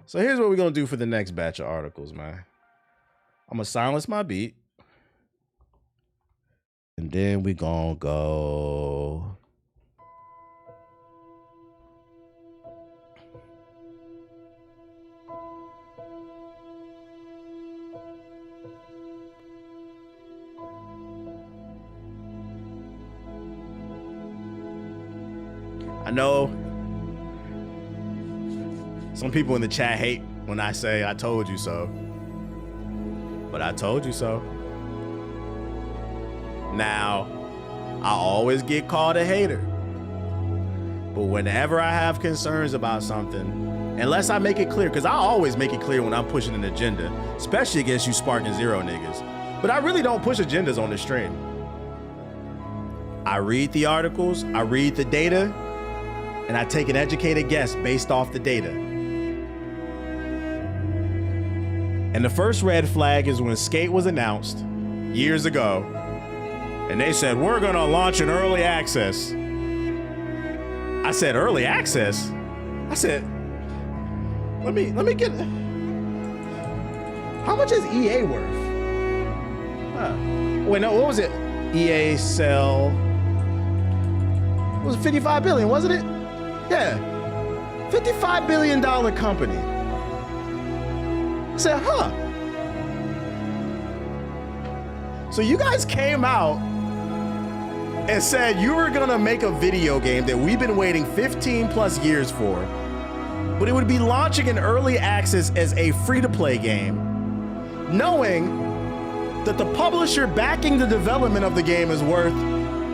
So here's what we're gonna do for the next batch of articles, man. I'm gonna silence my beat. And then we gonna go. I know some people in the chat hate when I say I told you so, but I told you so. Now, I always get called a hater, but whenever I have concerns about something, unless I make it clear, because I always make it clear when I'm pushing an agenda, especially against you Sparking Zero niggas, but I really don't push agendas on the stream. I read the articles, I read the data, and I take an educated guess based off the data. And the first red flag is when Skate was announced years ago, and they said, we're gonna launch an early access. I said, early access? I said, let me get, how much is EA worth? Wait, no, what was it? EA sell, it was 55 billion, wasn't it? Yeah, $55 billion company. I said, huh. So you guys came out and said you were gonna make a video game that we've been waiting 15 plus years for, but it would be launching in early access as a free-to-play game, knowing that the publisher backing the development of the game is worth,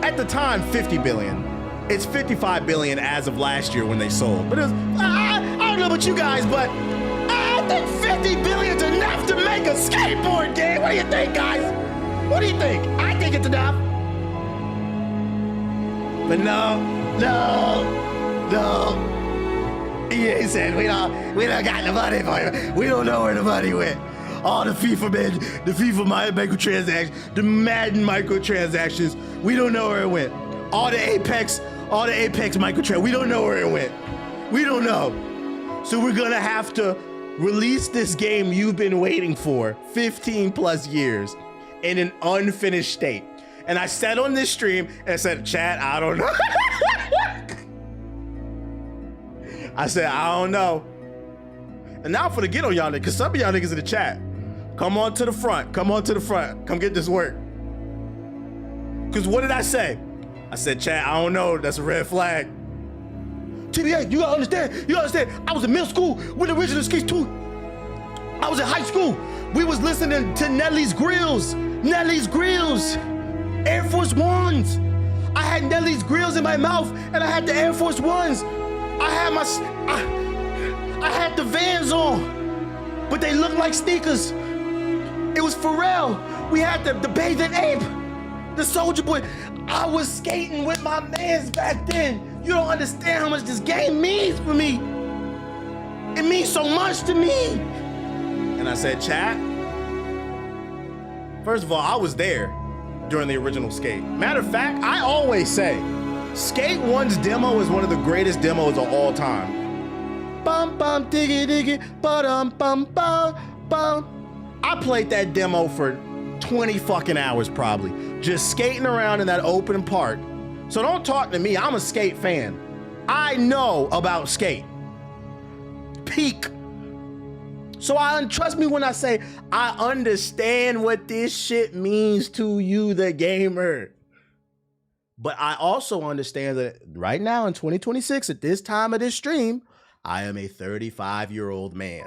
at the time, 50 billion. It's 55 billion as of last year when they sold. But it was, I don't know about you guys, but I think 50 billion is enough to make a skateboard game. What do you think, guys? What do you think? I think it's enough. But no. EA said, we don't got the money for you. We don't know where the money went. All the FIFA microtransactions, the Madden microtransactions, we don't know where it went. All the Apex microtransactions, we don't know where it went. We don't know. So we're gonna have to release this game you've been waiting for 15 plus years in an unfinished state. And I said on this stream, and I said, chat, I don't know. I said, I don't know. And now for the get on y'all niggas, because some of y'all niggas in the chat, come on to the front, come get this work. Because what did I say? I said, chat, I don't know, that's a red flag. TBA, you gotta understand, I was in middle school when the original Skates 2. I was in high school. We was listening to Nelly's Grills, Air Force Ones. I had Nelly's Grills in my mouth and I had the Air Force Ones. I had the Vans on, but they looked like sneakers. It was Pharrell. We had the Bathing Ape, the Soldier Boy. I was skating with my mans back then. You don't understand how much this game means for me. It means so much to me. And I said, chat, first of all, I was there during the original Skate. Matter of fact, I always say, Skate 1's demo is one of the greatest demos of all time. Bum bum diggy diggy, ba-dum bum bum bum. I played that demo for 20 fucking hours probably, just skating around in that open park. So don't talk to me, I'm a Skate fan. I know about Skate. Peak. So trust me when I say, I understand what this shit means to you, the gamer. But I also understand that right now in 2026, at this time of this stream, I am a 35-year-old man.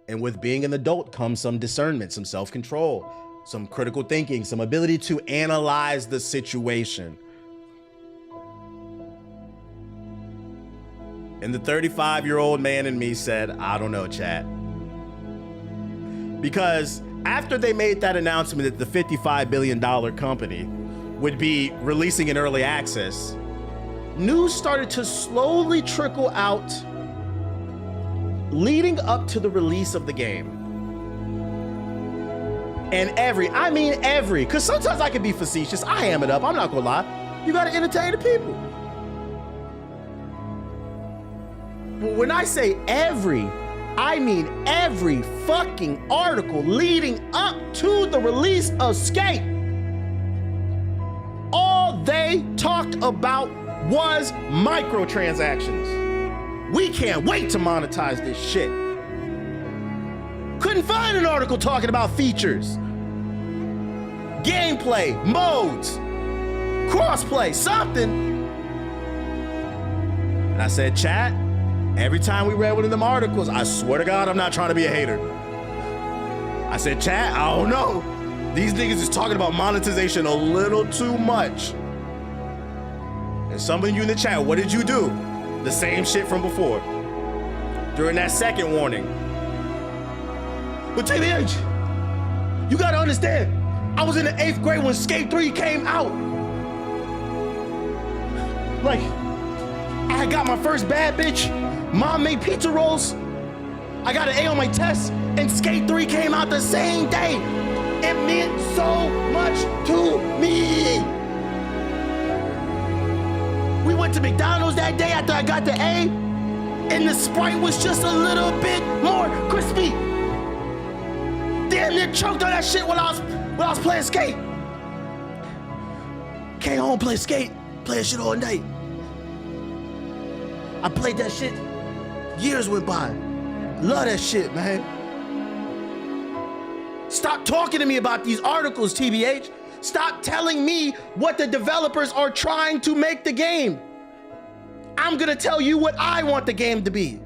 And with being an adult comes some discernment, some self-control, some critical thinking, some ability to analyze the situation. And the 35-year-old man in me said, I don't know, chat. Because after they made that announcement that the $55 billion company would be releasing in early access, news started to slowly trickle out leading up to the release of the game. And every, because sometimes I can be facetious. I ham it up, I'm not gonna lie. You gotta entertain the people. when I say every, I mean every fucking article leading up to the release of Skate, all they talked about was microtransactions. We can't wait to monetize this shit. Couldn't find an article talking about features, gameplay, modes, crossplay, something. And I said, chat, every time we read one of them articles, I swear to God, I'm not trying to be a hater. I said, chat, I don't know. These niggas is talking about monetization a little too much. And some of you in the chat, what did you do? The same shit from before. During that second warning. But TBH, you gotta understand, I was in the 8th grade when Skate 3 came out. Like, I got my first bad bitch. Mom made pizza rolls. I got an A on my test, and Skate 3 came out the same day. It meant so much to me. We went to McDonald's that day after I got the A, and the Sprite was just a little bit more crispy. Damn near choked on that shit while I was playing Skate. Came home, play Skate, play that shit all night. I played that shit, years went by. Love that shit, man. Stop talking to me about these articles, TBH. Stop telling me what the developers are trying to make the game. I'm gonna tell you what I want the game to be.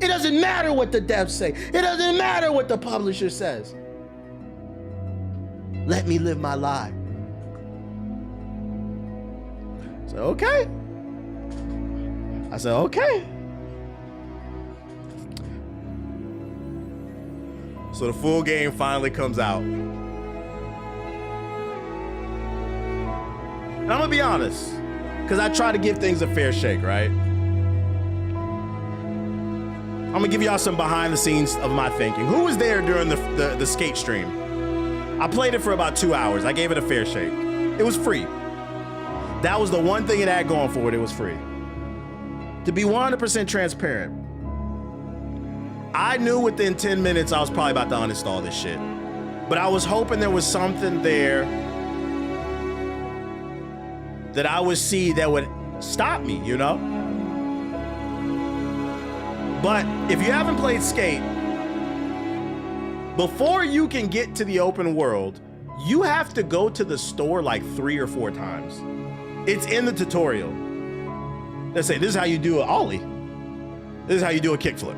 It doesn't matter what the devs say. It doesn't matter what the publisher says. Let me live my lie. So, okay. I said, okay. So the full game finally comes out. And I'm gonna be honest, because I try to give things a fair shake, right? I'm gonna give y'all some behind the scenes of my thinking. Who was there during the Skate stream? I played it for about 2 hours. I gave it a fair shake. It was free. That was the one thing it had going for it. It was free. To be 100% transparent, I knew within 10 minutes I was probably about to uninstall this shit. But I was hoping there was something there that I would see that would stop me, you know? But if you haven't played Skate, before you can get to the open world, you have to go to the store like 3 or 4 times. It's in the tutorial. They say, this is how you do an ollie. This is how you do a kickflip.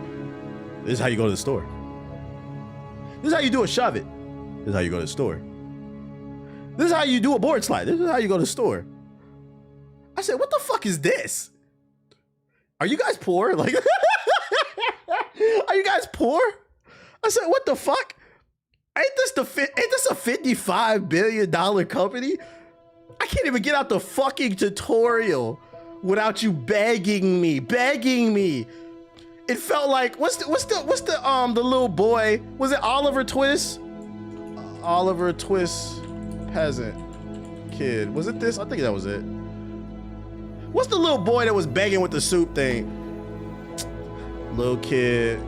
This is how you go to the store. This is how you do a shove it. This is how you go to the store. This is how you do a board slide. This is how you go to the store. I said, what the fuck is this? Are you guys poor? Like, are you guys poor? I said, what the fuck? Ain't this a $55 billion company? I can't even get out the fucking tutorial without you begging me. It felt like, what's the little boy? Was it Oliver Twist? Oliver Twist peasant kid. Was it this? I think that was it. What's the little boy that was begging with the soup thing? Little kid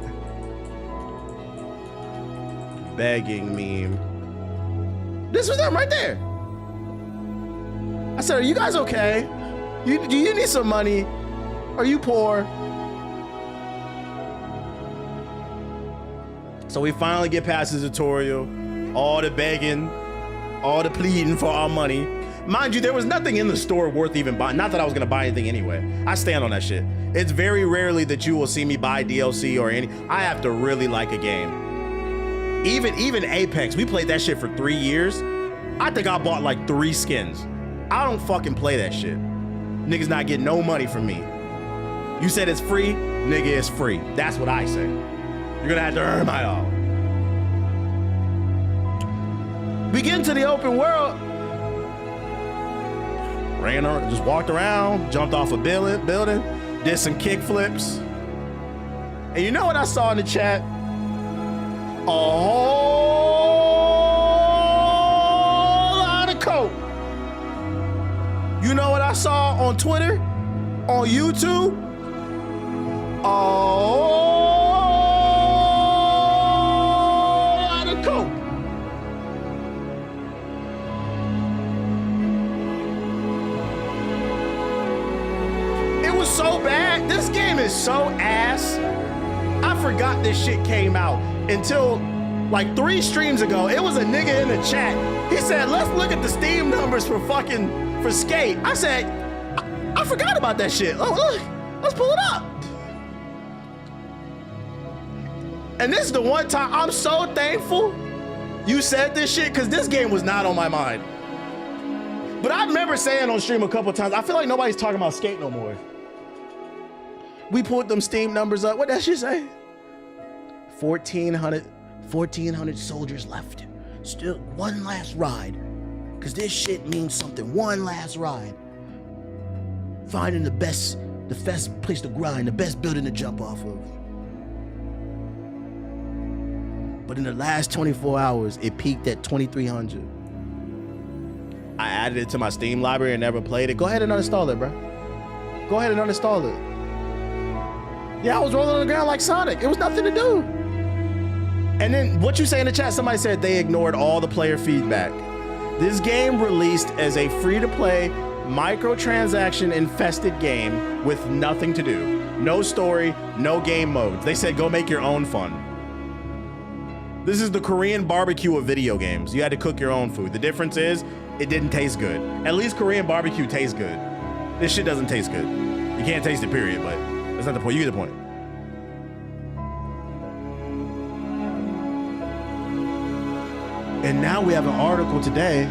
begging meme. This was them right there. I said, are you guys okay? Do you need some money? Are you poor? So we finally get past the tutorial, all the begging, all the pleading for our money. Mind you, there was nothing in the store worth even buying. Not that I was gonna buy anything anyway. I stand on that shit. It's very rarely that you will see me buy DLC or any. I have to really like a game. Even Apex, we played that shit for 3 years. I think I bought like 3 skins. I don't fucking play that shit. Niggas not getting no money from me. You said it's free, nigga, it's free. That's what I say. You're gonna have to earn my all. We get into the open world. Ran around, just walked around, jumped off a building, did some kick flips. And you know what I saw in the chat? A whole lot of coke. You know what I saw on Twitter, on YouTube? Oh, out of coke. It was so bad. This game is so ass. I forgot this shit came out until like 3 streams ago. It was a nigga in the chat. He said, let's look at the Steam numbers for Skate. I said, I forgot about that shit. Oh, look, let's pull it up. And this is the one time I'm so thankful you said this shit, because this game was not on my mind. But I remember saying on stream a couple times, I feel like nobody's talking about Skate no more. We pulled them Steam numbers up. What that shit say? 1,400 soldiers left. Still one last ride. Because this shit means something. One last ride. Finding the best place to grind, the best building to jump off of. But in the last 24 hours, it peaked at 2,300. I added it to my Steam library and never played it. Go ahead and uninstall it, bro. Go ahead and uninstall it. Yeah, I was rolling on the ground like Sonic. It was nothing to do. And then what you say in the chat, somebody said they ignored all the player feedback. This game released as a free-to-play, microtransaction-infested game with nothing to do. No story, no game modes. They said go make your own fun. This is the Korean barbecue of video games. You had to cook your own food. The difference is it didn't taste good. At least Korean barbecue tastes good. This shit doesn't taste good. You can't taste it, period, but that's not the point. You get the point. And now we have an article today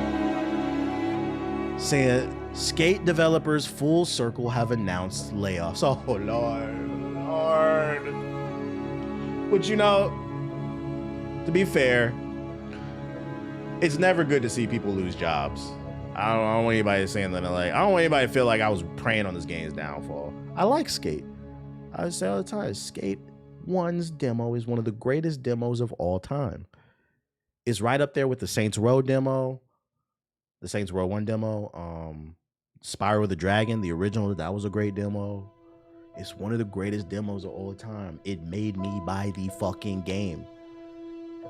saying Skate developers Full Circle have announced layoffs. Oh, Lord. But you know, to be fair, it's never good to see people lose jobs. I don't want anybody saying that. Like, I don't want anybody to feel like I was preying on this game's downfall. I like Skate. I say all the time, Skate 1's demo is one of the greatest demos of all time. It's right up there with the Saints Row demo, the Saints Row 1 demo, Spyro the Dragon, the original, that was a great demo. It's one of the greatest demos of all time. It made me buy the fucking game.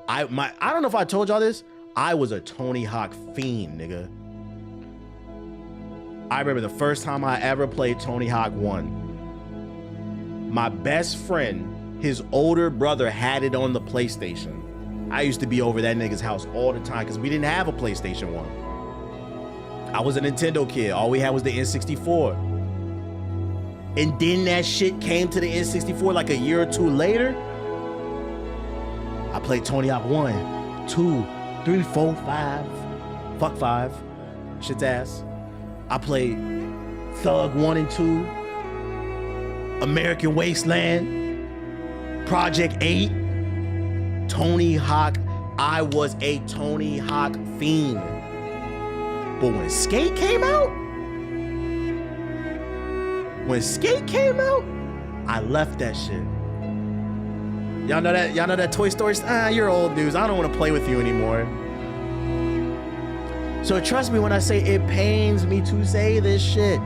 I don't know if I told y'all this. I was a Tony Hawk fiend, nigga. I remember the first time I ever played Tony Hawk 1. My best friend, his older brother had it on the PlayStation. I used to be over that nigga's house all the time because we didn't have a PlayStation 1. I was a Nintendo kid. All we had was the N64. And then that shit came to the N64 like a year or two later. I played Tony Hawk 1, 2, 3, 4, 5. Fuck 5. Shit's ass. I played Thug 1 and 2. American Wasteland. Project 8. Tony Hawk. I was a Tony Hawk fiend. But when Skate came out, I left that shit. Y'all know that Toy Story? You're old dudes. I don't want to play with you anymore. So trust me when I say it pains me to say this shit.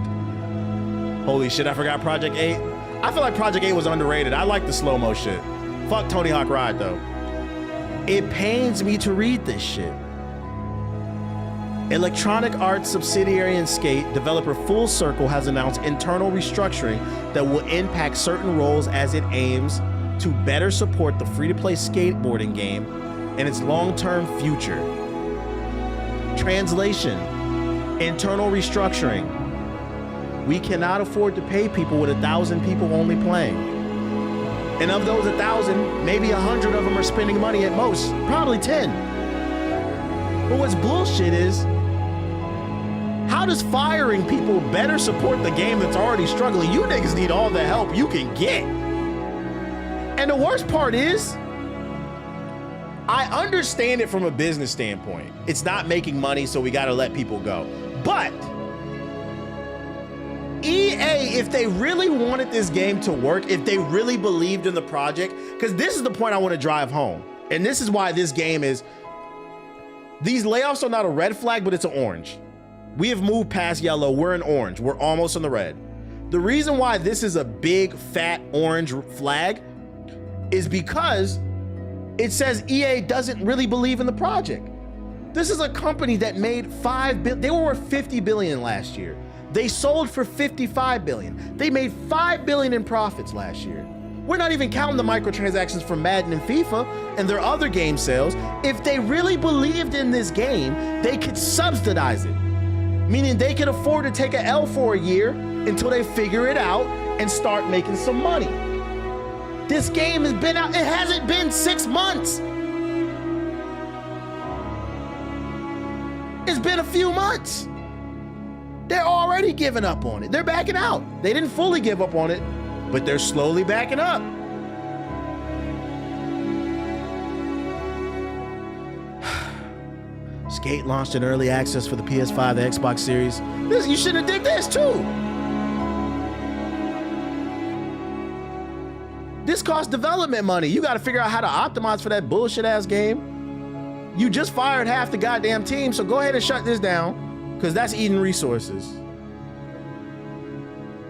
Holy shit, I forgot Project 8. I feel like Project 8 was underrated. I like the slow-mo shit. Fuck Tony Hawk Ride though. It pains me to read this shit. Electronic Arts subsidiary in Skate, developer Full Circle has announced internal restructuring that will impact certain roles as it aims to better support the free-to-play skateboarding game and its long-term future. Translation: internal restructuring. We cannot afford to pay people with 1,000 people only playing. And of those 1,000, maybe 100 of them are spending money at most, probably 10. But what's bullshit is, how does firing people better support the game that's already struggling? You niggas need all the help you can get. And the worst part is, I understand it from a business standpoint. It's not making money, so we gotta let people go. But EA, if they really wanted this game to work, if they really believed in the project, because this is the point I want to drive home. And this is why this game is, these layoffs are not a red flag, but it's an orange. We have moved past yellow, we're in orange, we're almost in the red. The reason why this is a big fat orange flag is because it says EA doesn't really believe in the project. This is a company that made they were worth 50 billion last year. They sold for 55 billion. They made 5 billion in profits last year. We're not even counting the microtransactions from Madden and FIFA and their other game sales. If they really believed in this game, they could subsidize it, meaning they could afford to take an L for a year until they figure it out and start making some money. This game has been out, it hasn't been 6 months. It's been a few months. They're already giving up on it. They're backing out. They didn't fully give up on it, but they're slowly backing up. Skate launched in early access for the PS5, the Xbox Series. You should have did this too. This costs development money. You got to figure out how to optimize for that bullshit ass game. You just fired half the goddamn team, so go ahead and shut this down, because that's eating resources.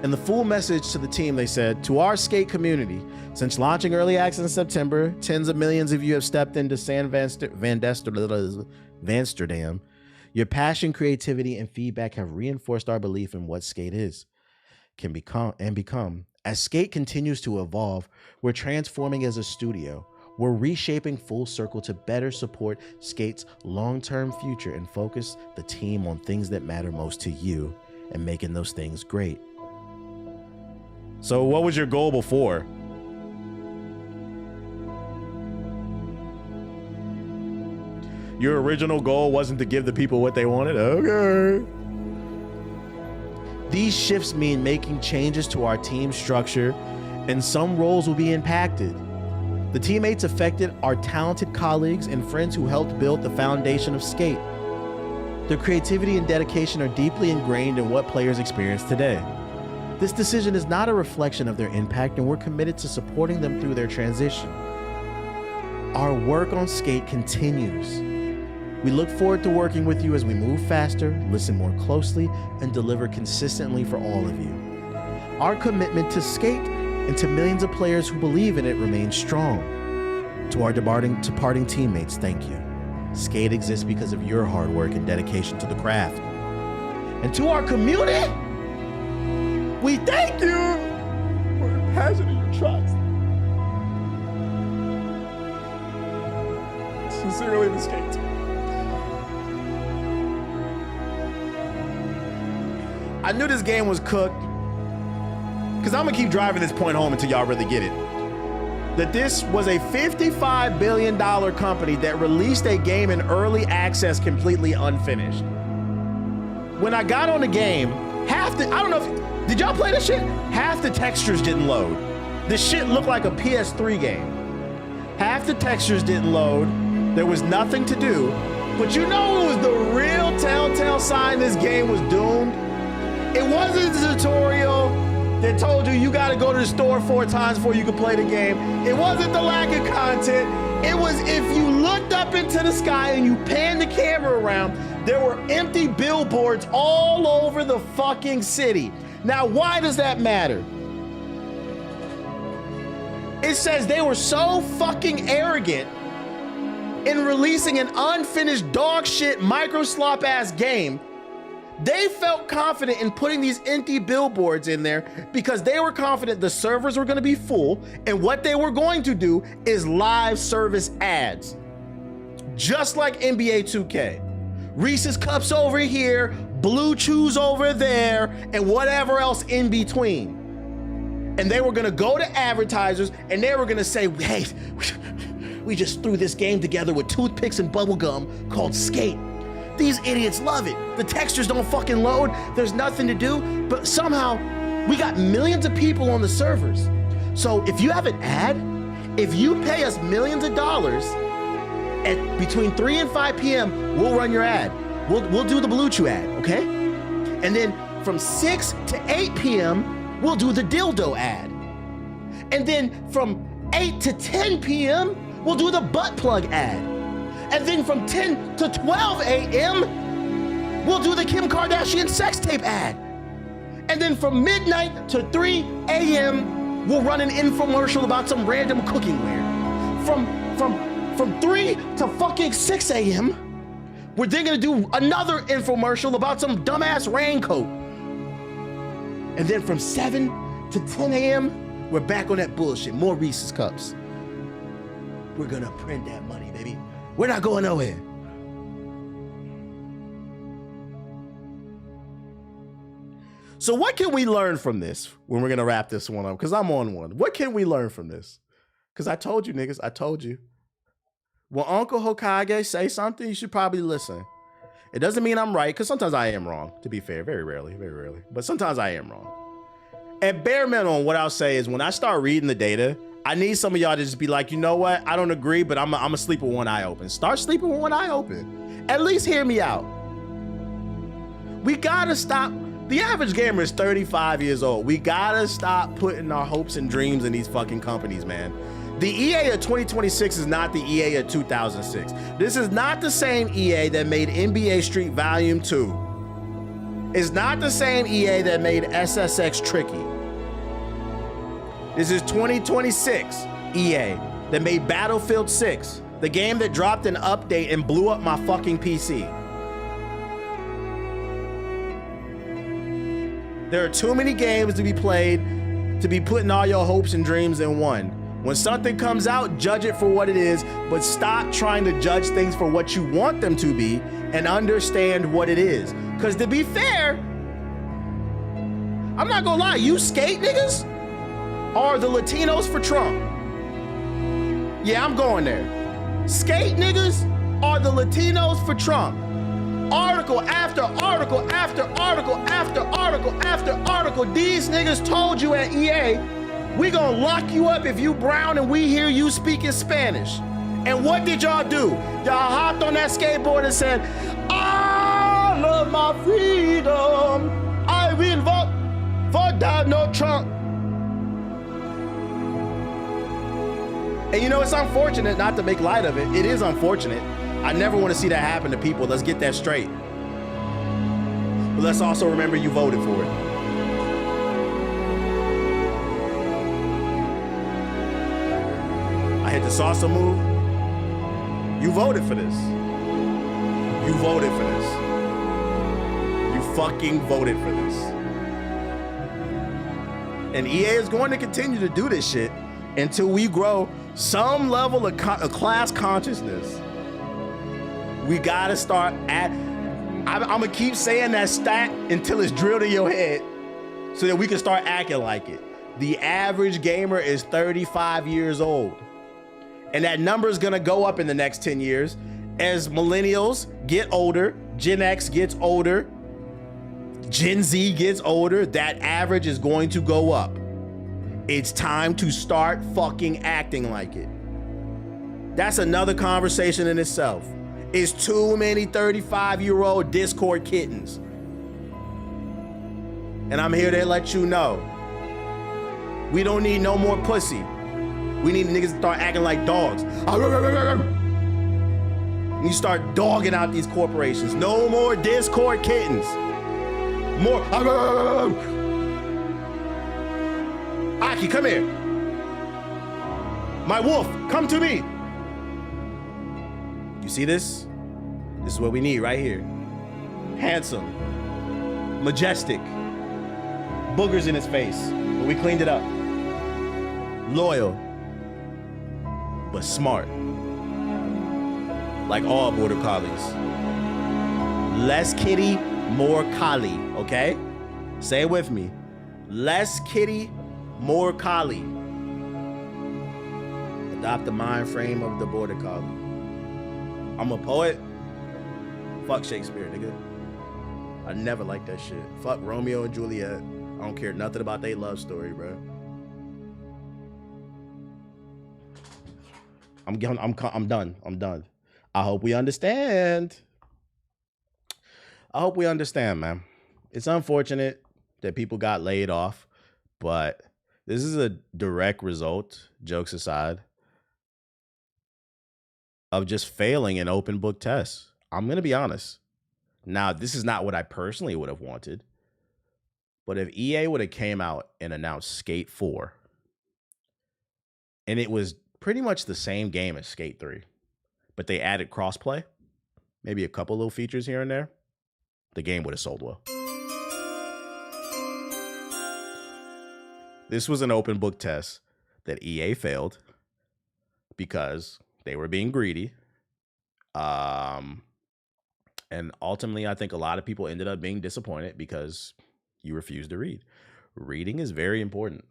And the full message to the team, they said, to our skate community, since launching early access in September, tens of millions of you have stepped into San Vansterdam. Your passion, creativity, and feedback have reinforced our belief in what skate is, can become. As skate continues to evolve, we're transforming as a studio. We're reshaping Full Circle to better support skate's long-term future and focus the team on things that matter most to you and making those things great. So what was your goal before? Your original goal wasn't to give the people what they wanted? Okay. These shifts mean making changes to our team structure, and some roles will be impacted. The teammates affected are talented colleagues and friends who helped build the foundation of skate. Their creativity and dedication are deeply ingrained in what players experience today. This decision is not a reflection of their impact, and we're committed to supporting them through their transition. Our work on skate continues. We look forward to working with you as we move faster, listen more closely, and deliver consistently for all of you. Our commitment to skate and to millions of players who believe in it remains strong. To our departing teammates, thank you. Skate exists because of your hard work and dedication to the craft. And to our community, we thank you for your passion and your trust. Sincerely, the skate team. I knew this game was cooked, because I'm gonna keep driving this point home until y'all really get it. That this was a $55 billion company that released a game in early access completely unfinished. When I got on the game, I don't know if, did y'all play this shit? Half the textures didn't load. This shit looked like a PS3 game. Half the textures didn't load. There was nothing to do. But you know what was the real telltale sign this game was doomed? It wasn't the tutorial that told you you gotta go to the store 4 times before you could play the game. It wasn't the lack of content. It was if you looked up into the sky and you panned the camera around, there were empty billboards all over the fucking city. Now, why does that matter? It says they were so fucking arrogant in releasing an unfinished dog shit micro slop ass game. They felt confident in putting these empty billboards in there because they were confident the servers were going to be full, and what they were going to do is live service ads. Just like NBA 2K. Reese's Cups over here, Blue Chews over there, and whatever else in between. And they were going to go to advertisers and they were going to say, hey, we just threw this game together with toothpicks and bubblegum called Skate. These idiots love it. The textures don't fucking load. There's nothing to do, but somehow we got millions of people on the servers. So if you have an ad, if you pay us millions of dollars at between 3 and 5 p.m., we'll run your ad. We'll do the Blue Chew ad, okay? And then from 6 to 8 p.m., we'll do the dildo ad. And then from 8 to 10 p.m., we'll do the butt plug ad. And then from 10 to 12 a.m., we'll do the Kim Kardashian sex tape ad. And then from midnight to 3 a.m., we'll run an infomercial about some random cookingware. From 3 to fucking 6 a.m., we're then gonna do another infomercial about some dumbass raincoat. And then from 7 to 10 a.m., we're back on that bullshit. More Reese's Cups. We're gonna print that money, baby. We're not going nowhere. So what can we learn from this when we're gonna wrap this one up? Because I'm on one. What can we learn from this? Because I told you, niggas, I told you. When Uncle Hokage say something, you should probably listen. It doesn't mean I'm right, because sometimes I am wrong, to be fair. Very rarely. But sometimes I am wrong. At bare minimum, what I'll say is when I start reading the data, I need some of y'all to just be like, you know what? I don't agree, but I'm gonna sleep with one eye open. Start sleeping with one eye open. At least hear me out. We gotta stop. The average gamer is 35 years old. We gotta stop putting our hopes and dreams in these fucking companies, man. The EA of 2026 is not the EA of 2006. This is not the same EA that made NBA Street Volume 2. It's not the same EA that made SSX Tricky. This is 2026 EA that made Battlefield 6, the game that dropped an update and blew up my fucking PC. There are too many games to be played to be putting all your hopes and dreams in one. When something comes out, judge it for what it is, but stop trying to judge things for what you want them to be and understand what it is. Because to be fair, I'm not gonna lie, you skate niggas are the Latinos for Trump. Yeah, I'm going there. Skate niggas are the Latinos for Trump. Article after article after article after article after article. These niggas told you at EA, we gonna lock you up if you brown and we hear you speaking Spanish. And what did y'all do? Y'all hopped on that skateboard and said, I love my freedom. I will vote for Donald Trump. And you know, it's unfortunate, not to make light of it. It is unfortunate. I never want to see that happen to people. Let's get that straight. But let's also remember you voted for it. I hit the salsa move. You voted for this. You voted for this. You fucking voted for this. And EA is going to continue to do this shit until we grow some level of class consciousness. We gotta start at, I'm gonna keep saying that stat until it's drilled in your head so that we can start acting like it. The average gamer is 35 years old. And that number is gonna go up in the next 10 years as millennials get older, Gen X gets older, Gen Z gets older, that average is going to go up. It's time to start fucking acting like it. That's another conversation in itself. It's too many 35-year-old Discord kittens. And I'm here to let you know, we don't need no more pussy. We need niggas to start acting like dogs. You start dogging out these corporations. No more Discord kittens. More. Aki, come here. My wolf, come to me. You see this? This is what we need right here. Handsome, majestic, boogers in his face, but we cleaned it up. Loyal, but smart. Like all border collies. Less kitty, more collie, okay? Say it with me. Less kitty, more collie. Adopt the mind frame of the border collie. I'm a poet. Fuck Shakespeare, nigga. I never liked that shit. Fuck Romeo and Juliet. I don't care nothing about their love story, bro. I'm done. I'm done. I hope we understand. I hope we understand, man. It's unfortunate that people got laid off, but this is a direct result, jokes aside, of just failing in open book tests. I'm going to be honest. Now, this is not what I personally would have wanted, But if EA would have came out and announced Skate 4, and it was pretty much the same game as Skate 3, but they added crossplay, maybe a couple little features here and there, the game would have sold well. This was an open book test that EA failed because they were being greedy. And ultimately, I think a lot of people ended up being disappointed because you refused to read. Reading is very important.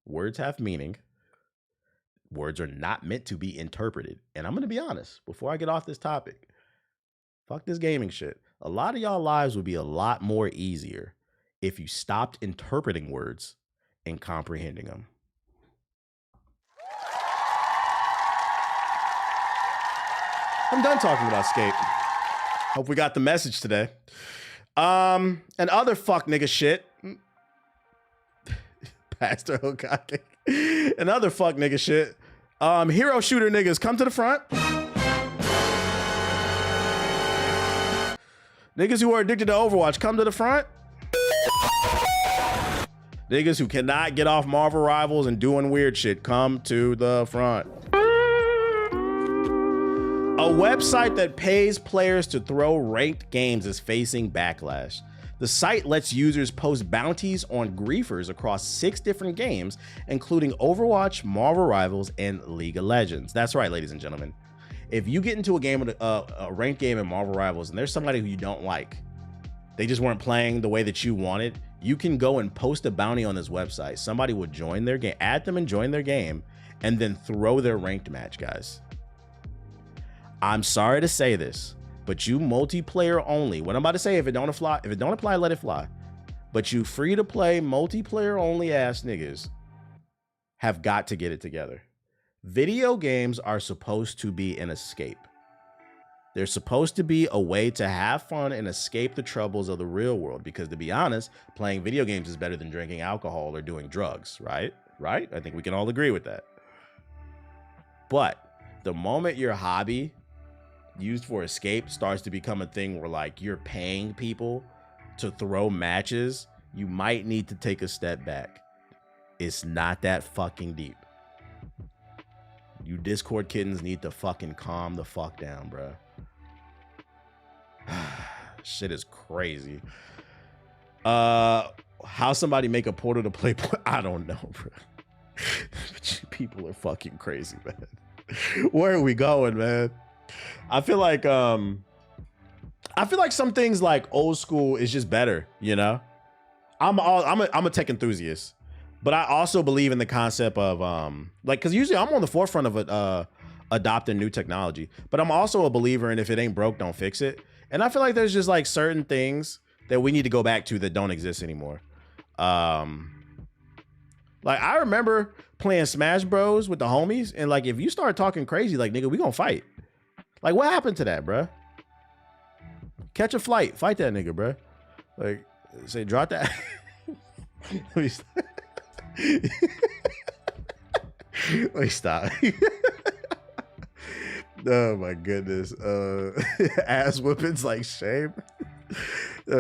Words have meaning. Words are not meant to be interpreted. And I'm going to be honest, before I get off this topic, fuck this gaming shit. A lot of y'all lives would be a lot more easier if you stopped interpreting words and comprehending them. I'm done talking about Skate. Hope we got the message today. And other fuck nigga shit. Pastor Okake. And other fuck nigga shit. Hero shooter niggas, come to the front. Niggas who are addicted to Overwatch, come to the front. Niggas who cannot get off Marvel Rivals and doing weird shit, come to the front. A website that pays players to throw ranked games is facing backlash. The site lets users post bounties on griefers across 6 different games, including Overwatch, Marvel Rivals, and League of Legends. That's right, ladies and gentlemen. If you get into a game with a ranked game in Marvel Rivals and there's somebody who you don't like, they just weren't playing the way that you wanted, you can go and post a bounty on this website. Somebody would join their game, add them and join their game, and then throw their ranked match, guys. I'm sorry to say this, but you multiplayer only, what I'm about to say, if it don't apply, let it fly. But you free to play multiplayer only ass niggas have got to get it together. Video games are supposed to be an escape. They're supposed to be a way to have fun and escape the troubles of the real world. Because to be honest, playing video games is better than drinking alcohol or doing drugs, right? Right? I think we can all agree with that. But the moment your hobby used for escape starts to become a thing where like you're paying people to throw matches, you might need to take a step back. It's not that fucking deep. You Discord kittens need to fucking calm the fuck down, bro. Shit is crazy. How somebody make a portal to play? I don't know, bro. People are fucking crazy, man. Where are we going, man? I feel like some things like old school is just better, you know? I'm a tech enthusiast, but I also believe in the concept of like, because usually I'm on the forefront of adopting new technology, but I'm also a believer in if it ain't broke, don't fix it. And I feel like there's just like certain things that we need to go back to that don't exist anymore. Like I remember playing Smash Bros with the homies, and like if you start talking crazy, like nigga, we gonna fight. Like what happened to that, bruh? Catch a flight, fight that nigga, bruh. Like say drop that. Let me stop. Oh my goodness. Ass whoopings like shame.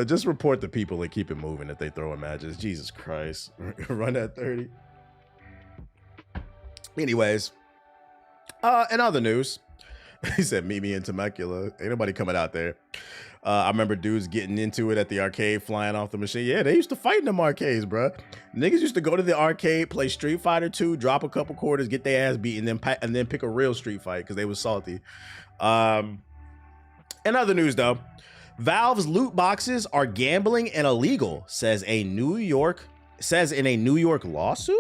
Just report the people and keep it moving if they throw in matches. Jesus Christ. Run at 30. Anyways, in other news, he said meet me in Temecula. Ain't nobody coming out there. I remember dudes getting into it at the arcade, flying off the machine. Yeah, they used to fight in them arcades, bro. Niggas used to go to the arcade, play Street Fighter 2, drop a couple quarters, get their ass beat, and then pick a real street fight because they was salty. In other news, though, Valve's loot boxes are gambling and illegal, says in a New York lawsuit.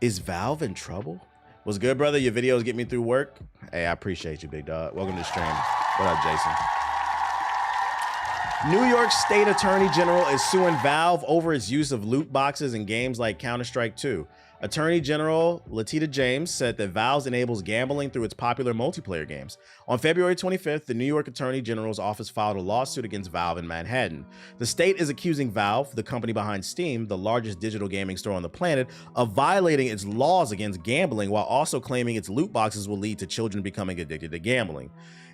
Is Valve in trouble? What's good, brother? Your videos get me through work. Hey, I appreciate you, big dog. Welcome to the stream. What up, Jason? New York State Attorney General is suing Valve over its use of loot boxes in games like Counter-Strike 2. Attorney General Letitia James said that Valve enables gambling through its popular multiplayer games. On February 25th, the New York Attorney General's office filed a lawsuit against Valve in Manhattan. The state is accusing Valve, the company behind Steam, the largest digital gaming store on the planet, of violating its laws against gambling while also claiming its loot boxes will lead to children becoming addicted to gambling.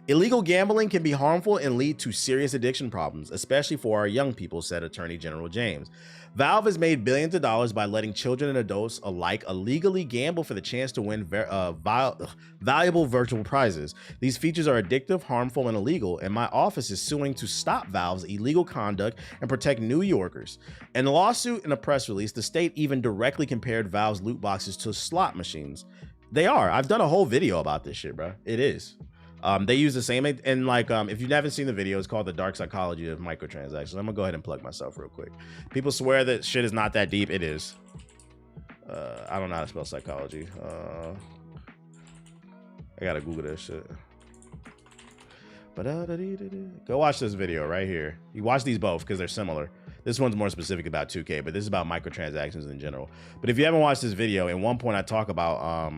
Illegal gambling can be harmful and lead to serious addiction problems, especially for our young people, said Attorney General James. Valve has made billions of dollars by letting children and adults alike illegally gamble for the chance to win valuable virtual prizes. These features are addictive, harmful, and illegal, and my office is suing to stop Valve's illegal conduct and protect New Yorkers. In a lawsuit and a press release, the state even directly compared Valve's loot boxes to slot machines. They are. I've done a whole video about this shit, bro. It is. They use the same, and like, if you haven't seen the video, it's called The Dark Psychology of Microtransactions. I'm gonna go ahead and plug myself real quick. People swear that shit is not that deep. It is. I don't know how to spell psychology. I gotta Google this shit. But go watch this video right here. You watch these both because they're similar. This one's more specific about 2K, but this is about microtransactions in general. But if you haven't watched this video, at one point I talk about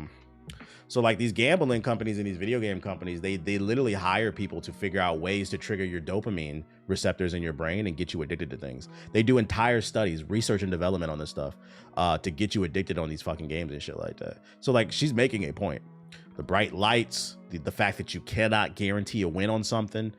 so like these gambling companies and these video game companies, they literally hire people to figure out ways to trigger your dopamine receptors in your brain and get you addicted to things. They do entire studies, research and development on this stuff to get you addicted on these fucking games and shit like that. So like she's making a point. The bright lights, the fact that you cannot guarantee a win on something.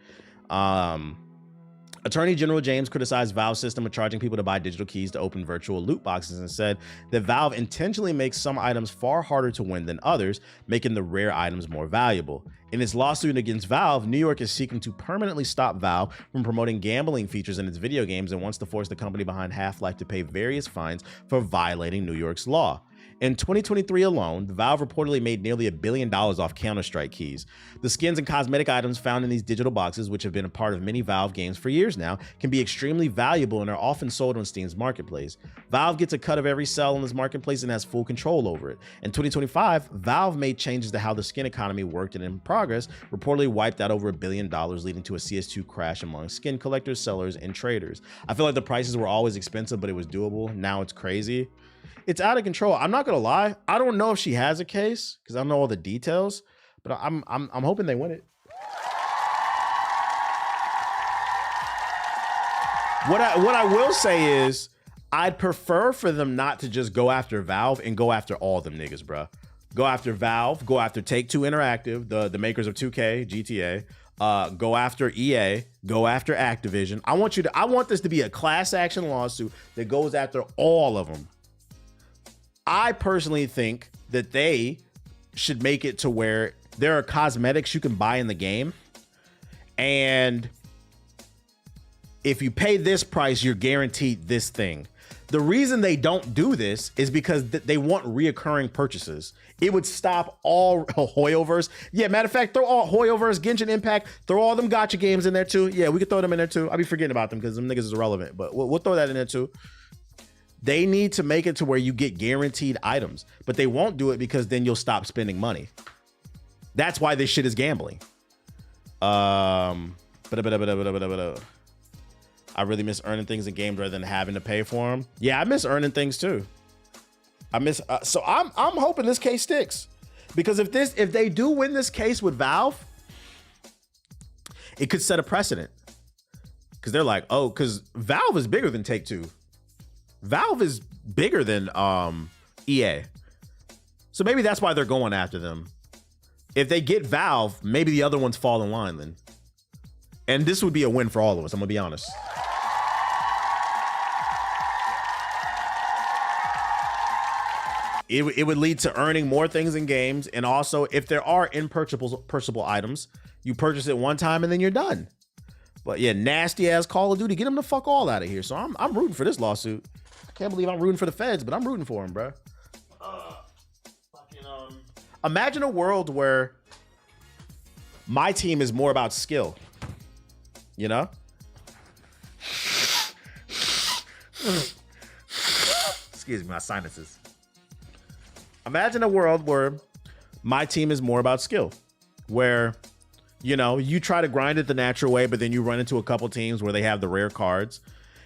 Attorney General James criticized Valve's system of charging people to buy digital keys to open virtual loot boxes and said that Valve intentionally makes some items far harder to win than others, making the rare items more valuable. In its lawsuit against Valve, New York is seeking to permanently stop Valve from promoting gambling features in its video games and wants to force the company behind Half-Life to pay various fines for violating New York's law. In 2023 alone, Valve reportedly made nearly $1 billion off Counter-Strike keys. The skins and cosmetic items found in these digital boxes, which have been a part of many Valve games for years now, can be extremely valuable and are often sold on Steam's marketplace. Valve gets a cut of every sale on this marketplace and has full control over it. In 2025, Valve made changes to how the skin economy worked and in progress, reportedly wiped out over $1 billion, leading to a CS2 crash among skin collectors, sellers, and traders. I feel like the prices were always expensive, but it was doable. Now it's crazy. It's out of control. I'm not gonna lie. I don't know if she has a case because I don't know all the details, but I'm hoping they win it. What I will say is I'd prefer for them not to just go after Valve and go after all them niggas, bro. Go after Valve, go after Take-Two Interactive, the makers of 2K, GTA, go after EA, go after Activision. I want this to be a class action lawsuit that goes after all of them. I personally think that they should make it to where there are cosmetics you can buy in the game, and if you pay this price, you're guaranteed this thing. The reason they don't do this is because they want reoccurring purchases. It would stop all Hoyoverse. Yeah, matter of fact, throw all Hoyoverse, Genshin Impact, throw all them gacha games in there too. Yeah, we could throw them in there too. I'll be forgetting about them because them niggas is irrelevant, but we'll throw that in there too. They need to make it to where you get guaranteed items, but they won't do it because then you'll stop spending money. That's why this shit is gambling. I really miss earning things in games rather than having to pay for them. Yeah, I miss earning things too. I miss. So I'm hoping this case sticks, because if they do win this case with Valve, it could set a precedent. Because they're like, oh, because Valve is bigger than Take-Two. Valve is bigger than EA. So maybe that's why they're going after them. If they get Valve, maybe the other ones fall in line then. And this would be a win for all of us, I'm gonna be honest. It would lead to earning more things in games, and also if there are purchasable items, you purchase it one time and then you're done. But yeah, nasty ass Call of Duty, get them the fuck all out of here. So I'm rooting for this lawsuit. I can't believe I'm rooting for the feds, but I'm rooting for them, bro. Imagine a world where my team is more about skill, you know? Excuse me, my sinuses. Imagine a world where my team is more about skill, where, you know, you try to grind it the natural way, but then you run into a couple teams where they have the rare cards.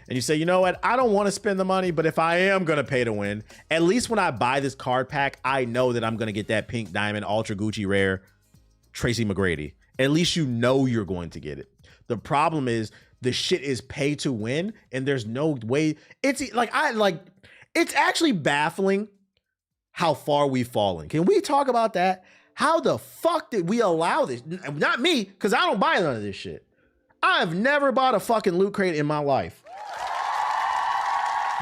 And you say, you know what? I don't want to spend the money, but if I am going to pay to win, at least when I buy this card pack, I know that I'm going to get that pink diamond, ultra Gucci rare, Tracy McGrady. At least you know you're going to get it. The problem is the shit is pay to win, and there's no way. It's actually baffling how far we've fallen. Can we talk about that? How the fuck did we allow this? Not me, because I don't buy none of this shit. I have never bought a fucking loot crate in my life.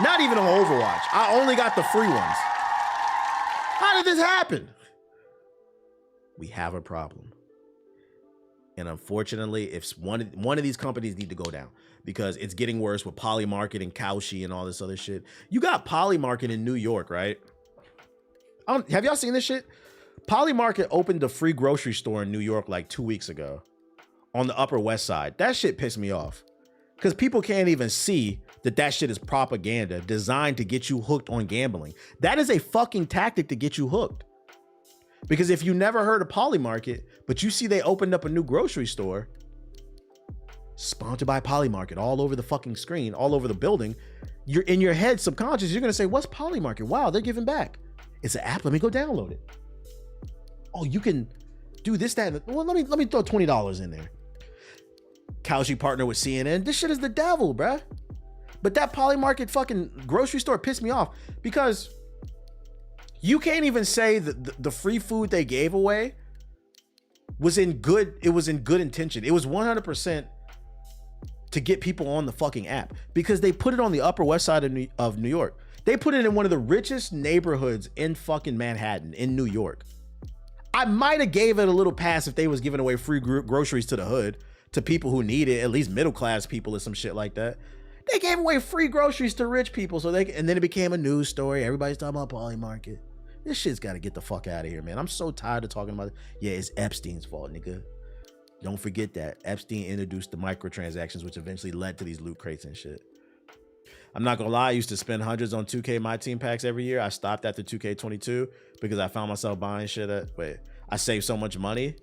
Not even on Overwatch. I only got the free ones. How did this happen? We have a problem. And unfortunately, if one of these companies need to go down, because it's getting worse with Polymarket and Kaushi and all this other shit. You got Polymarket in New York, right? Have y'all seen this shit? Polymarket opened a free grocery store in New York like 2 weeks ago on the Upper West Side. That shit pissed me off because people can't even see that shit is propaganda designed to get you hooked on gambling. That is a fucking tactic to get you hooked. Because if you never heard of Polymarket, but you see they opened up a new grocery store, sponsored by Polymarket all over the fucking screen, all over the building, you're in your head subconscious, you're gonna say, what's Polymarket? Wow, they're giving back. It's an app, let me go download it. Oh, you can do this, that, and well, let me throw $20 in there. Kaushi partner with CNN. This shit is the devil, bruh. But that Polymarket fucking grocery store pissed me off because you can't even say that the free food they gave away was in good intention. It was 100% to get people on the fucking app because they put it on the Upper West Side of New York. They put it in one of the richest neighborhoods in fucking Manhattan, in New York. I might have gave it a little pass if they was giving away free groceries to the hood, to people who need it, at least middle class people or some shit like that. They gave away free groceries to rich people, and then it became a news story. Everybody's talking about Polymarket. This shit's got to get the fuck out of here, man. I'm so tired of talking about it. Yeah, it's Epstein's fault, nigga. Don't forget that. Epstein introduced the microtransactions, which eventually led to these loot crates and shit. I'm not gonna lie, I used to spend hundreds on 2K My Team packs every year. I stopped after 2K22 because I found myself buying shit I saved so much money.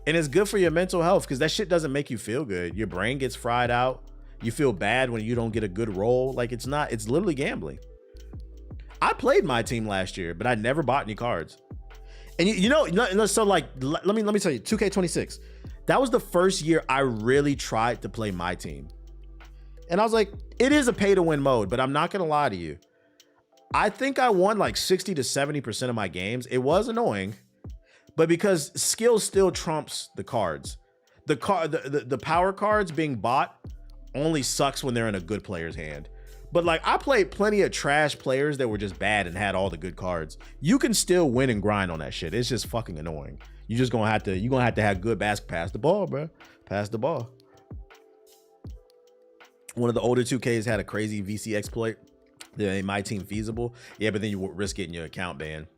And it's good for your mental health because that shit doesn't make you feel good. Your brain gets fried out. You feel bad when you don't get a good roll. Like it's literally gambling. I played My Team last year, but I never bought any cards. And so like, let me tell you, 2K26, that was the first year I really tried to play My Team. And I was like, it is a pay to win mode, but I'm not gonna lie to you. I think I won like 60 to 70% of my games. It was annoying, but because skill still trumps the cards. The power cards being bought only sucks when they're in a good player's hand. But like I played plenty of trash players that were just bad and had all the good cards. You can still win and grind on that shit. It's just fucking annoying. You're gonna have to have good basket. Pass the ball, bro. Pass the ball. One of the older 2Ks had a crazy VC exploit that made My Team feasible. Yeah, but then you risk getting your account banned.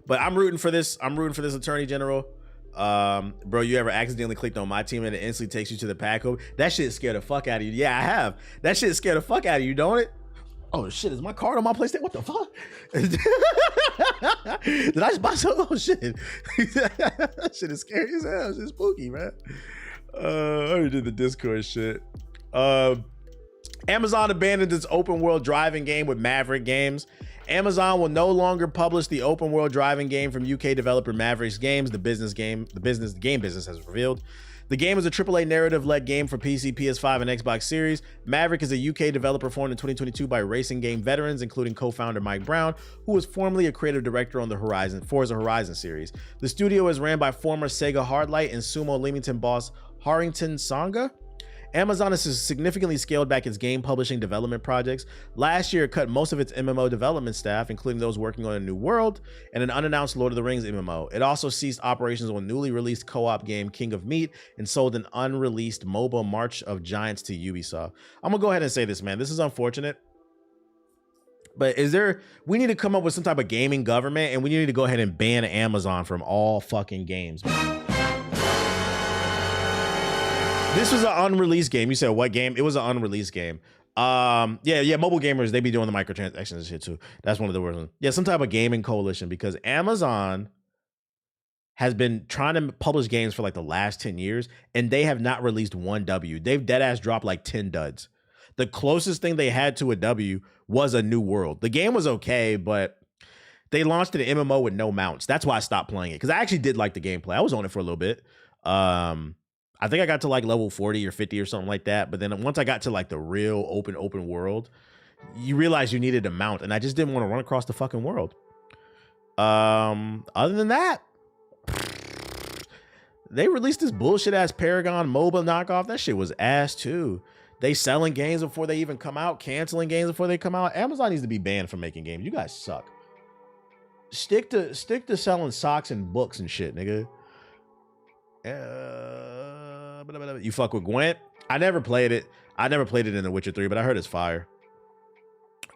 But I'm rooting for this. I'm rooting for this attorney general. Bro, you ever accidentally clicked on My Team and it instantly takes you to the pack open? That shit scared the fuck out of you. Yeah, I have. That shit scared the fuck out of you, don't it? Oh shit, is my card on my PlayStation? What the fuck? Did I just buy some? Oh shit. That shit is scary as hell. It's spooky, man. I already did the Discord shit. Amazon abandoned its open world driving game with Maverick Games. Amazon will no longer publish the open world driving game from UK developer Mavericks Games, the game business has revealed. The game is a AAA narrative-led game for PC, PS5, and Xbox Series. Maverick is a UK developer formed in 2022 by racing game veterans, including co-founder Mike Brown, who was formerly a creative director on the Forza Horizon series. The studio is ran by former Sega Hardlight and Sumo Leamington boss Harrington Sanga. Amazon has significantly scaled back its game publishing development projects. Last year, it cut most of its MMO development staff, including those working on A New World and an unannounced Lord of the Rings MMO. It also ceased operations on newly released co-op game King of Meat and sold an unreleased MOBA March of Giants to Ubisoft. I'm gonna go ahead and say this, man. This is unfortunate. But we need to come up with some type of gaming government, and we need to go ahead and ban Amazon from all fucking games, man. This was an unreleased game. You said what game? It was an unreleased game. Yeah, mobile gamers, they be doing the microtransactions and shit too. That's one of the worst ones. Yeah, some type of gaming coalition, because Amazon has been trying to publish games for like the last 10 years, and they have not released one W. They've deadass dropped like 10 duds. The closest thing they had to a W was A New World. The game was okay, but they launched an MMO with no mounts. That's why I stopped playing it, because I actually did like the gameplay. I was on it for a little bit. I think I got to like level 40 or 50 or something like that. But then once I got to like the real open world, you realize you needed a mount, and I just didn't want to run across the fucking world. Other than that, They released this bullshit ass Paragon mobile knockoff. That shit was ass too. They selling games before they even come out, canceling games before they come out. Amazon needs to be banned from making games. You guys suck. Stick to selling socks and books and shit, nigga. You fuck with Gwent? I never played it. I never played it in The Witcher 3, but I heard it's fire.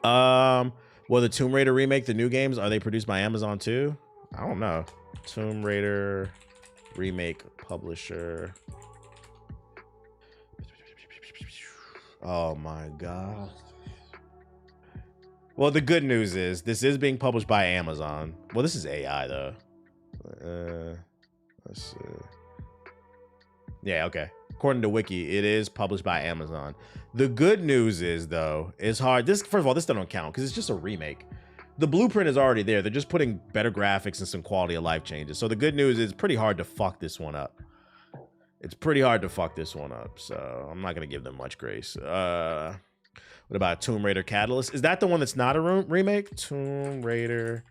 Well, the Tomb Raider remake, the new games, are they produced by Amazon too? I don't know. Tomb Raider remake publisher. Oh my god. Well, the good news is this is being published by Amazon. Well, this is AI though. Let's see. Yeah, okay. According to Wiki, it is published by Amazon. The good news is though, it's hard. This, first of all, this doesn't count because it's just a remake. The blueprint is already there. They're just putting better graphics and some quality of life changes. So the good news is it's pretty hard to fuck this one up. It's pretty hard to fuck this one up. So I'm not going to give them much grace. What about Tomb Raider Catalyst? Is that the one that's not a remake? Tomb Raider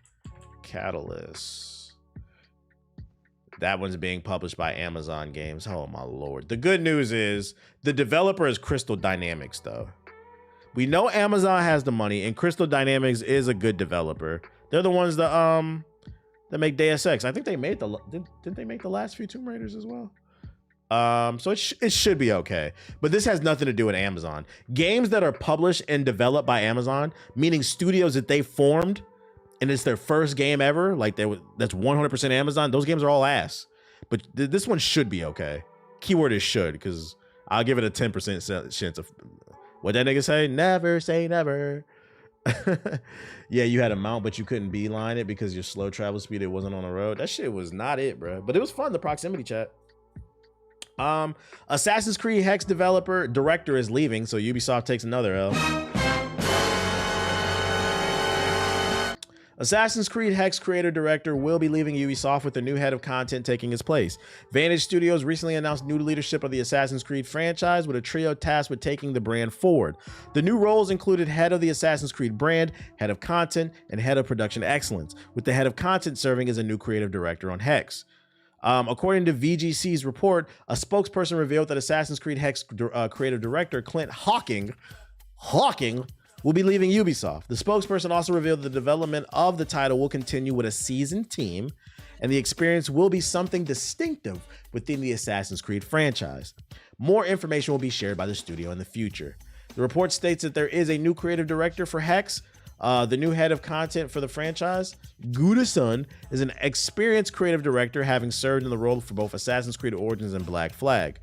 Catalyst. That one's being published by Amazon Games. Oh my lord. The good news is the developer is Crystal Dynamics though. We know Amazon has the money and Crystal Dynamics is a good developer. They're the ones that make Deus Ex. I think they made didn't they make the last few Tomb Raiders as well? So it should be okay. But this has nothing to do with Amazon. Games that are published and developed by Amazon, meaning studios that they formed and it's their first game ever, like that's 100% Amazon, those games are all ass. But this one should be okay. Keyword is should, because I'll give it a 10% chance of what that nigga say? Never say never. Yeah, you had a mount, but you couldn't beeline it because your slow travel speed, it wasn't on the road. That shit was not it, bro. But it was fun, the proximity chat. Assassin's Creed Hex director is leaving, so Ubisoft takes another L. Assassin's Creed Hex creator-director will be leaving Ubisoft with a new head of content taking his place. Vantage Studios recently announced new leadership of the Assassin's Creed franchise with a trio tasked with taking the brand forward. The new roles included head of the Assassin's Creed brand, head of content, and head of production excellence, with the head of content serving as a new creative director on Hex. According to VGC's report, a spokesperson revealed that Assassin's Creed Hex creative director Clint Hawking will be leaving Ubisoft. The spokesperson also revealed the development of the title will continue with a seasoned team, and the experience will be something distinctive within the Assassin's Creed franchise. More information will be shared by the studio in the future. The report states that there is a new creative director for Hex. The new head of content for the franchise, Guda-san, is an experienced creative director, having served in the role for both Assassin's Creed Origins and Black Flag.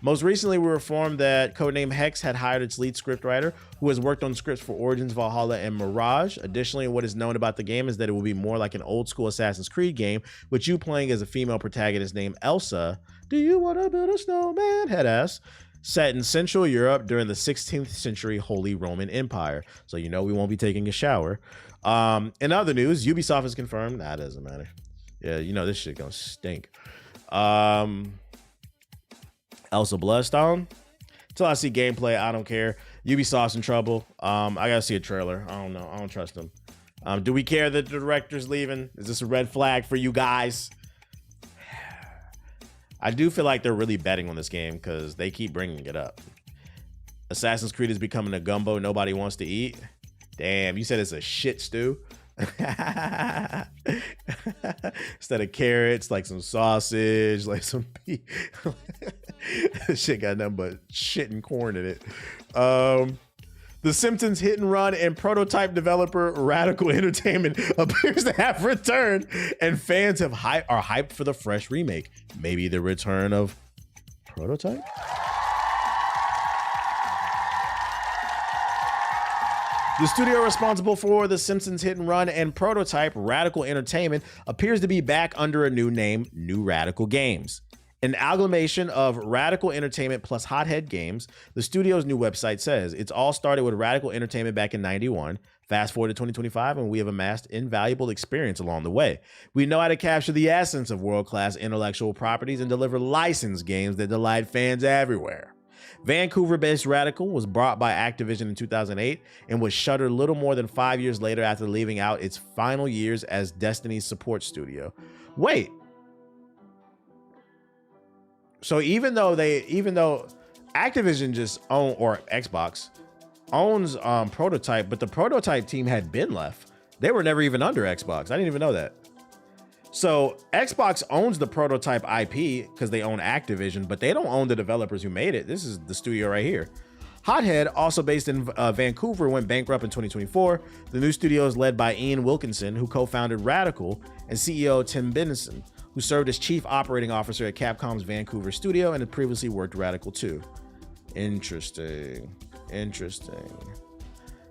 Most recently, we were informed that Codename Hex had hired its lead scriptwriter, who has worked on scripts for Origins, Valhalla, and Mirage. Additionally, what is known about the game is that it will be more like an old-school Assassin's Creed game, with you playing as a female protagonist named Elsa. Do you want to build a snowman? Headass. Set in Central Europe during the 16th century Holy Roman Empire. So you know we won't be taking a shower. In other news, Ubisoft has confirmed. Nah, it doesn't matter. Yeah, you know this shit gonna stink. Elsa Bloodstone. Until I see gameplay, I don't care. Ubisoft's in trouble. I gotta see a trailer. I don't know. I don't trust them. Do we care that the director's leaving? Is this a red flag for you guys? I do feel like they're really betting on this game because they keep bringing it up. Assassin's Creed is becoming a gumbo nobody wants to eat. Damn, you said it's a shit stew? Instead of carrots, like some sausage, like some beef. Shit got nothing but shit and corn in it. The Simpsons hit and run and prototype developer Radical Entertainment appears to have returned, and fans are hyped for the fresh remake. Maybe the return of Prototype? The studio responsible for The Simpsons hit and run and prototype, Radical Entertainment, appears to be back under a new name, New Radical Games. An amalgamation of Radical Entertainment plus Hothead Games, the studio's new website says. It's all started with Radical Entertainment back in '91. Fast forward to 2025, and we have amassed invaluable experience along the way. We know how to capture the essence of world-class intellectual properties and deliver licensed games that delight fans everywhere. Vancouver-based Radical was bought by Activision in 2008 and was shuttered little more than 5 years later after leaving out its final years as Destiny's support studio. Wait. So even though Activision just own, or Xbox owns Prototype, but the Prototype team had been left. They were never even under Xbox. I didn't even know that. So Xbox owns the Prototype IP because they own Activision, but they don't own the developers who made it. This is the studio right here. Hothead, also based in Vancouver, went bankrupt in 2024. The new studio is led by Ian Wilkinson, who co-founded Radical, and CEO Tim Benson, who served as chief operating officer at Capcom's Vancouver studio and had previously worked Radical 2. Interesting.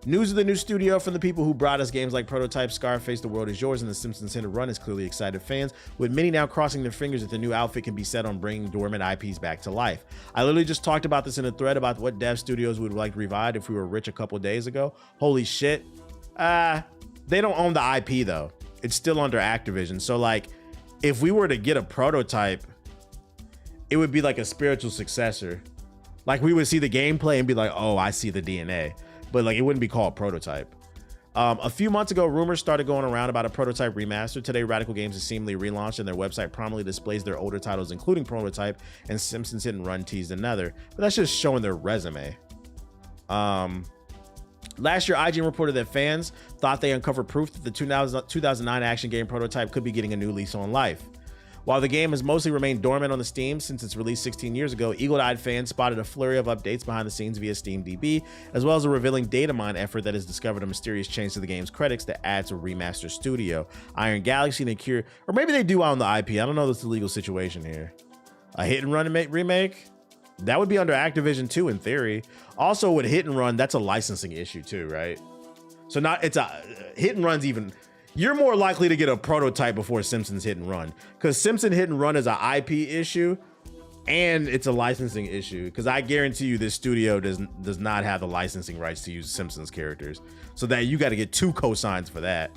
News of the new studio from the people who brought us games like Prototype, Scarface, The World Is Yours, and The Simpsons Hit and Run has clearly excited fans, with many now crossing their fingers that the new outfit can be set on bringing dormant IPs back to life. I literally just talked about this in a thread about what dev studios would like revived if we were rich a couple days ago. Holy shit. They don't own the IP though. It's still under Activision. So like, if we were to get a Prototype, it would be like a spiritual successor. Like we would see the gameplay and be like, oh, I see the DNA. But like it wouldn't be called Prototype. A few months ago, rumors started going around about a Prototype remaster. Today, Radical Games is seemingly relaunched and their website prominently displays their older titles, including Prototype and Simpsons Hit and Run teased another. But that's just showing their resume. Last year, IGN reported that fans thought they uncovered proof that the 2009 action game Prototype could be getting a new lease on life. While the game has mostly remained dormant on the Steam since its release 16 years ago, eagle-eyed fans spotted a flurry of updates behind the scenes via SteamDB, as well as a revealing data mine effort that has discovered a mysterious change to the game's credits that adds a remaster studio. Iron Galaxy and Cure, or maybe they do own the IP. I don't know this legal situation here. A Hit and Run remake? That would be under Activision too, in theory. Also with Hit and Run, that's a licensing issue too, right? So it's a Hit and Run's even... You're more likely to get a Prototype before Simpsons Hit and Run, because Simpsons Hit and Run is an IP issue and it's a licensing issue, because I guarantee you this studio does not have the licensing rights to use Simpsons characters, so that you got to get 2 cosigns for that.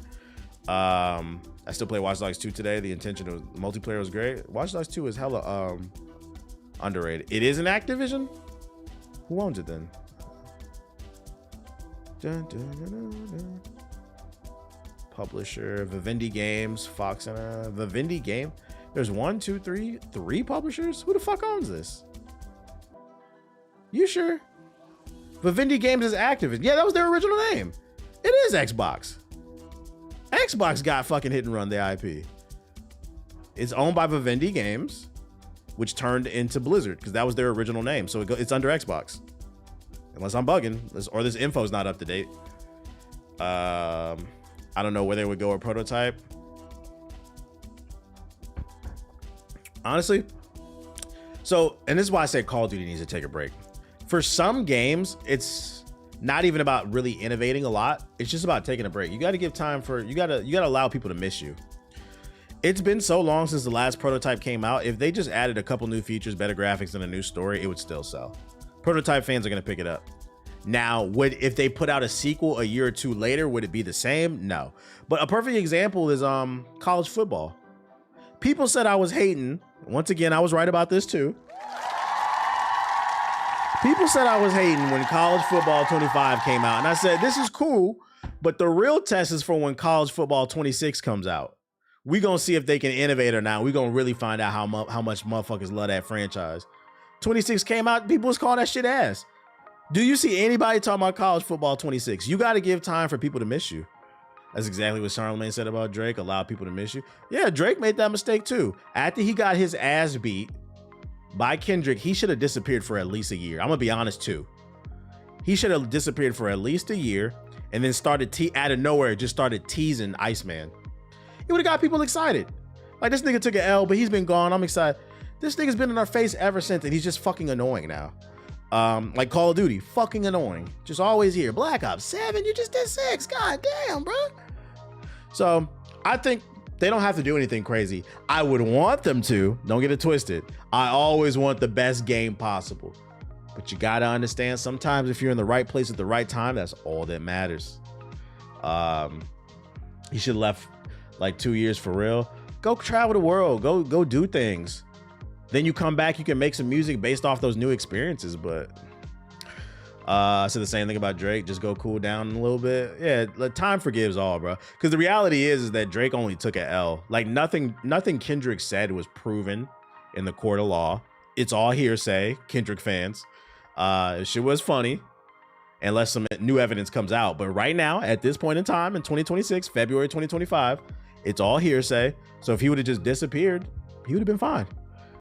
I still play Watch Dogs 2 today. The intention of multiplayer was great. Watch Dogs 2 is hella underrated. It is an Activision? Who owns it then? Dun, dun, dun, dun, dun. Publisher, Vivendi Games, Fox, and Vivendi Game. There's 3 publishers. Who the fuck owns this? You sure? Vivendi Games is Activision. Yeah, that was their original name. It is Xbox. Xbox got fucking Hit and Run, the IP. It's owned by Vivendi Games, which turned into Blizzard because that was their original name. So it's under Xbox. Unless I'm bugging, or this info's not up to date. I don't know where they would go with Prototype. Honestly. So, and this is why I say Call of Duty needs to take a break. For some games, it's not even about really innovating a lot. It's just about taking a break. You got to give time for, you got to allow people to miss you. It's been so long since the last Prototype came out. If they just added a couple new features, better graphics, and a new story, it would still sell. Prototype fans are going to pick it up. Now, if they put out a sequel a year or 2 later, would it be the same? No. But a perfect example is college football. People said I was hating. Once again, I was right about this too. People said I was hating when College Football 25 came out. And I said, this is cool, but the real test is for when College Football 26 comes out. We gonna see if they can innovate or not. We gonna really find out how much motherfuckers love that franchise. 26 came out, people was calling that shit ass. Do you see anybody talking about College Football 26? You got to give time for people to miss you. That's exactly what Charlamagne said about Drake. Allow people to miss you. Yeah, Drake made that mistake too. After he got his ass beat by Kendrick, he should have disappeared for at least a year. I'm going to be honest too. He should have disappeared for at least a year and then started out of nowhere, just started teasing Iceman. It would have got people excited. Like, this nigga took an L, but he's been gone. I'm excited. This nigga's been in our face ever since, and he's just fucking annoying now. Like Call of Duty, fucking annoying. Just always here. Black Ops 7, you just did 6. God damn, bro. So I think they don't have to do anything crazy. I would want them to. Don't get it twisted. I always want the best game possible. But you gotta understand, sometimes if you're in the right place at the right time, that's all that matters. He should have left like 2 years for real. Go travel the world. Go do things. Then you come back, you can make some music based off those new experiences. But I said the same thing about Drake. Just go cool down a little bit. Yeah, time forgives all, bro. Because the reality is that Drake only took an L. Like nothing Kendrick said was proven in the court of law. it's all hearsay, Kendrick fans. Shit was funny, unless some new evidence comes out. But right now, at this point in time, in 2026, February 2025, it's all hearsay. So if he would have just disappeared, he would have been fine.